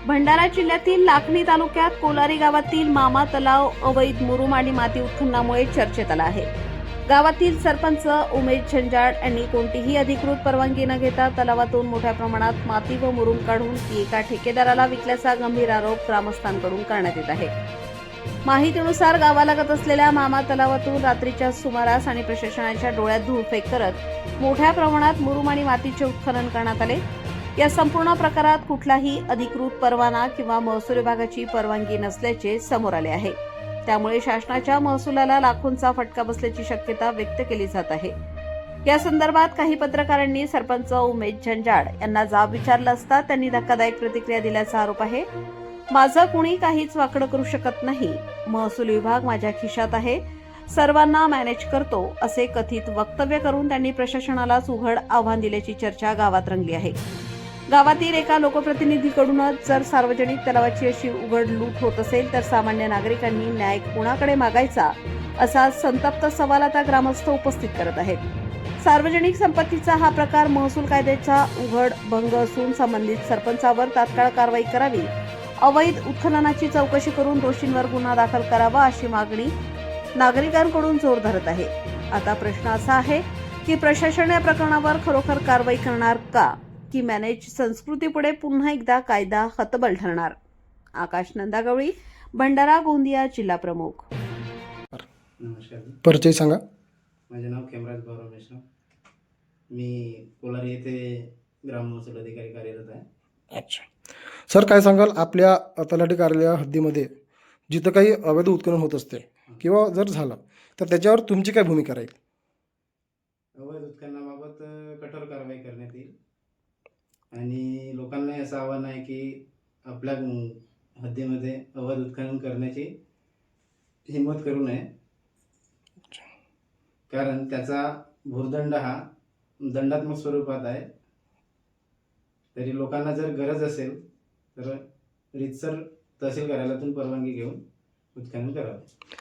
भंडारा जिल्ह्यातील लाखनी तालुक्यात कोलारी गावातील मामा तलाव अवैध मुरुम आणि माती उत्खननामुळे चर्चेत आला आहे। गावातील सरपंच उमेश झंजाड यांनी कोणतीही अधिकृत परवानगी न घेता तलावातून मोठ्या प्रमाणात माती व मुरुम काढून ती एका ठेकेदाराला विकल्याचा गंभीर आरोप ग्रामस्थांकडून करण्यात येत आहे। माहितीनुसार गावालगत असलेल्या मामा तलावातून रात्रीच्या सुमारास आणि प्रशासनाच्या डोळ्यात धूळफेक करत मोठ्या प्रमाणात मुरुम आणि मातीचे उत्खनन करण्यात आले। या संपूर्ण प्रकारात कुठलाही अधिकृत परवाना किंवा महसूल विभागाची परवानगी नसल्याचे समोर आले आहे। त्यामुळे शासनाच्या महसुलाला लाखोंचा फटका बसल्याची शक्यता व्यक्त केली जात आहे। या संदर्भात काही पत्रकारांनी सरपंच उमेश झंजाड यांना जाब विचारला असता त्यांनी धक्कादायक प्रतिक्रिया दिल्याचा आरोप आहे। माझं कुणी काहीच वाकडं करू शकत नाही, महसूल विभाग माझ्या खिशात आहे, सर्वांना मॅनेज करतो, असे कथित वक्तव्य करून त्यांनी प्रशासनालाच उघड आव्हान दिल्याची चर्चा गावात रंगली आहे। गावातील एका लोकप्रतिनिधीकडूनच जर सार्वजनिक तलावाची अशी उघड लूट होत असेल तर सामान्य नागरिकांनी न्याय कोणाकडे मागायचा, असा संतप्त सवाल आता ग्रामस्थ उपस्थित करत आहेत। सार्वजनिक संपत्तीचा हा प्रकार महसूल कायद्याचा उघड भंग असून संबंधित सरपंचावर तात्काळ कारवाई करावी, अवैध उत्खननाची चौकशी करून दोषींवर गुन्हा दाखल करावा, अशी मागणी नागरिकांकडून जोर धरत आहे। आता प्रश्न असा आहे की प्रशासन या प्रकरणावर खरोखर कारवाई करणार का, की मॅनेज संस्कृतीपुढे पुन्हा एकदा कायदा हतबल ठरणार? आकाश नंदागवळी, भंडारा गोंदिया जिल्हा प्रमुख। नमस्कार, परिचय सांगा। माझे नाव खेमराज गौरव मेश्राम। मी कोलारी येथे ग्राम महसूल अधिकारी कार्यरत आहे। अच्छा सर, काय सांगाल आपल्या तलाठी कार्यालय हद्दीमध्ये जिथं काही अवैध उत्खनन होत असते किंवा जर झालं तर त्याच्यावर तुमची काय भूमिका राहील? अवैध उत्खननाबाबत कठोर कारवाई करण्यात येईल आणि लोकांना असं आव्हान आहे की आपल्या हद्दीमध्ये अवैध उत्खनन करण्याची हिंमत करू नये, कारण त्याचा भुर्दंड हा दंडात्मक स्वरूपात आहे। तरी लोकांना जर गरज असेल तर रीतसर तहसील कार्यालयातून परवानगी घेऊन उत्खनन करावे।